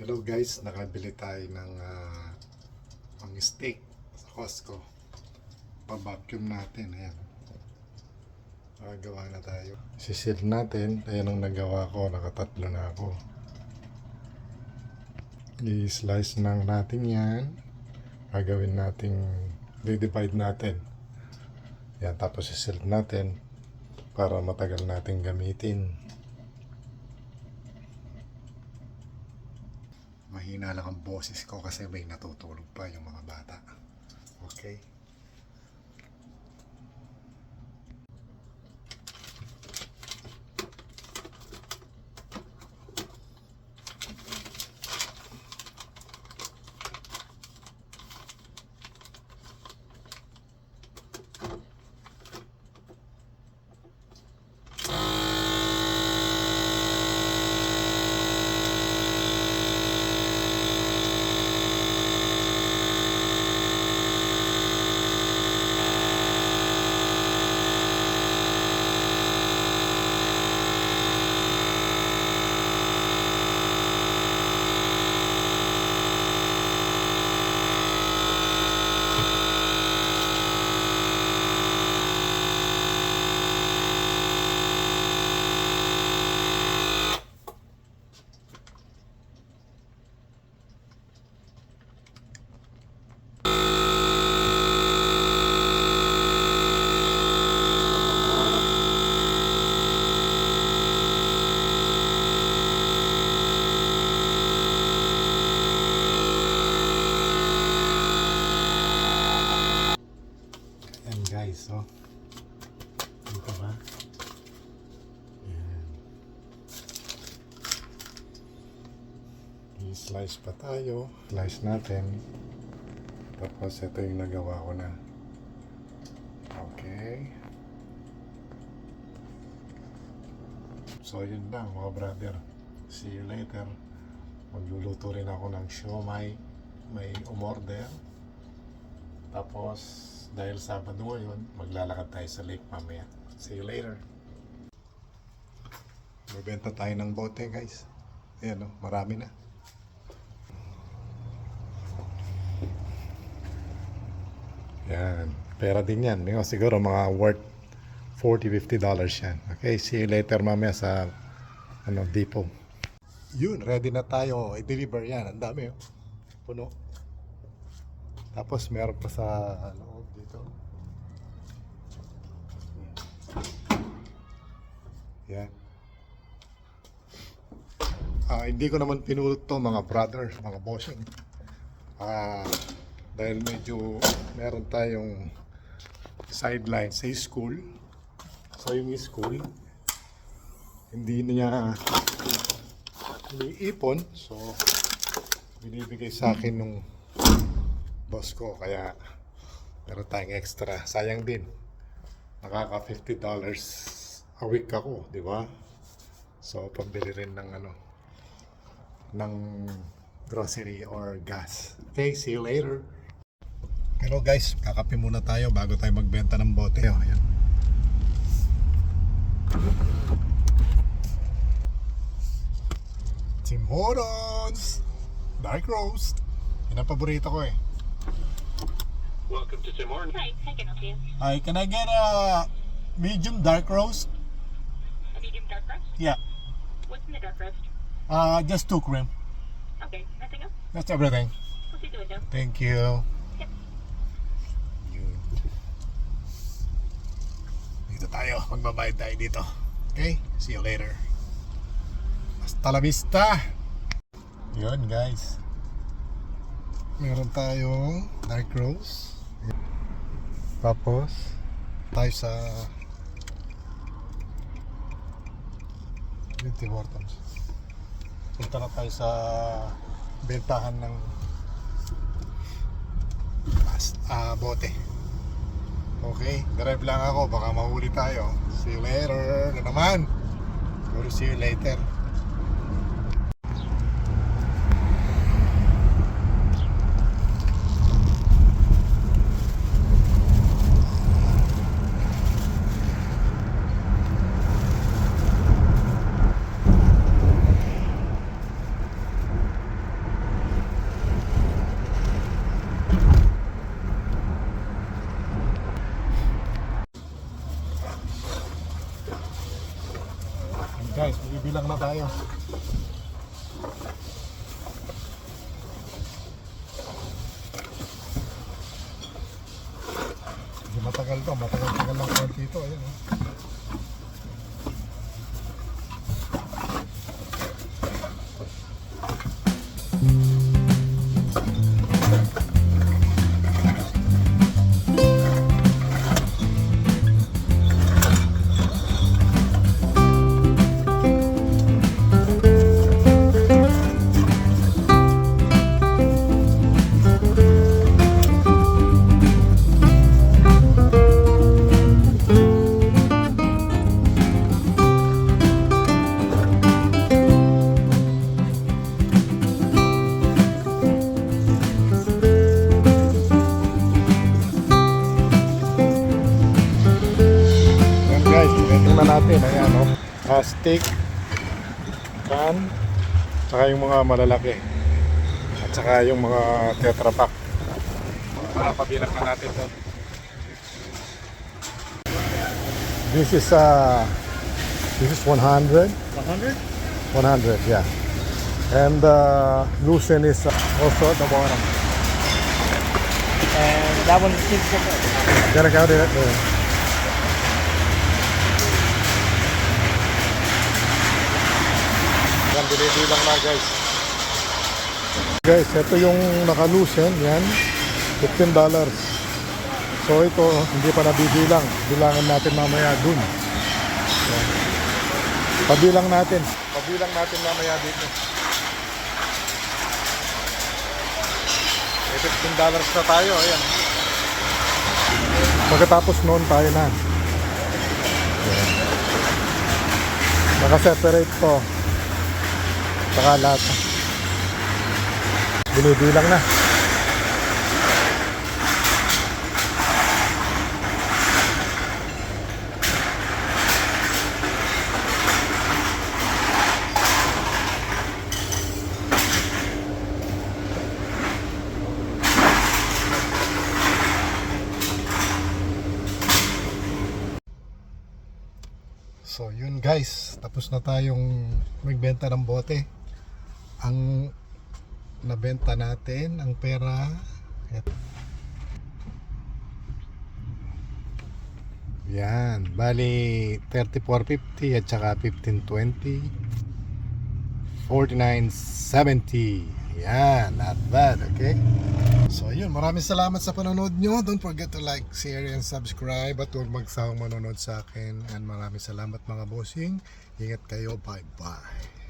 Hello guys, nakabili tayo ng pang steak sa Costco. Pa-vacuum natin, ayan. Magawa na tayo. Sisil natin, ayan ang nagawa ko, nakatatlo na ako. I-slice lang natin yan. Gagawin natin, divide natin. Yan, tapos sisil natin para matagal natin gamitin. Mahina lang ang boses ko kasi may natutulog pa yung mga bata. Okay? Ayan guys, oh. Dito ba? Ayan. I-slice pa tayo. Slice natin. Tapos ito yung nagawa ko na. Okay. So yun lang mga brother. See you later. Magluluto rin ako ng siomai. May umorder. Tapos dahil Sabado ngayon, maglalakad tayo sa lake mamaya. See you later. Magbenta tayo ng bote guys. Ayan o, marami na. Yan, pera din yan. Siguro mga worth $40-50 yan. Okay, see you later mamaya sa depot. Yun, ready na tayo. I-deliver yan. Ang dami oh. Puno. Tapos meron pa sa loob dito. Yan. Hindi ko naman pinulot to mga brothers, mga bossing. Dahil medyo meron tayong sideline sa school. So yung school, hindi niya iniipon. So binibigay sa akin nung boss ko, kaya meron tayong extra. Sayang din, nakaka $50 a week ako, di ba? So pambili rin ng ng grocery or gas. Okay, see you later. Hello guys, kakape muna tayo bago tayo magbenta ng bote. Ayan. Tim Hortons Dark Roast, yun ang paborito ko eh. Welcome to Tim Hortons. Hi, I can help you. Hi, can I get a medium dark roast? A medium dark roast? Yeah. What's in the dark roast? Just 2 cream. Okay, nothing else? That's everything. We'll see the window. Thank you. Yep. Yun. Dito tayo, magbabayad tayo dito. Okay? See you later. Hasta la vista. Yun guys. Meron tayong dark roast. Tapos tayo sa Tim Hortons. Punta na tayo sa bentahan ng bote. Okay, drive lang ako, baka mahuli tayo. See you later na naman. Or see you later. Bibilang na tayo. Hindi matagal to. Matagal lang konti ito. Ayan, oh. Yan guys, tingnan natin. Ayan, oh. Steak, can, saka yung mga malalaki. At saka yung mga tetra pack. Para pabilang na natin to. This is 100. 100? 100, yeah. And Lucen is also at the bottom. And that one is 6. Gotta count it. Yan, binibilang na guys. Guys, ito yung naka-Lucen, yan. $15. So ito, hindi pa nabibilang. Bilangan natin mamaya dun. Yan. Pabilang natin. Pabilang natin mamaya dito. May $15 na tayo, ayan. Pagkatapos noon tayo na. Ayan. Naka-separate to. Saka lahat. Binibilang na. So yun guys, tapos na tayong magbenta ng bote. Ang nabenta natin, ang pera, eto. Yan, bali 34.50 at saka 15.20, 49.70. Yan, not bad, okay? So yun, maraming salamat sa panonood nyo. Don't forget to like, share, and subscribe. At huwag magsawang manonood sa akin. And maraming salamat mga bossing. Ingat kayo, bye bye.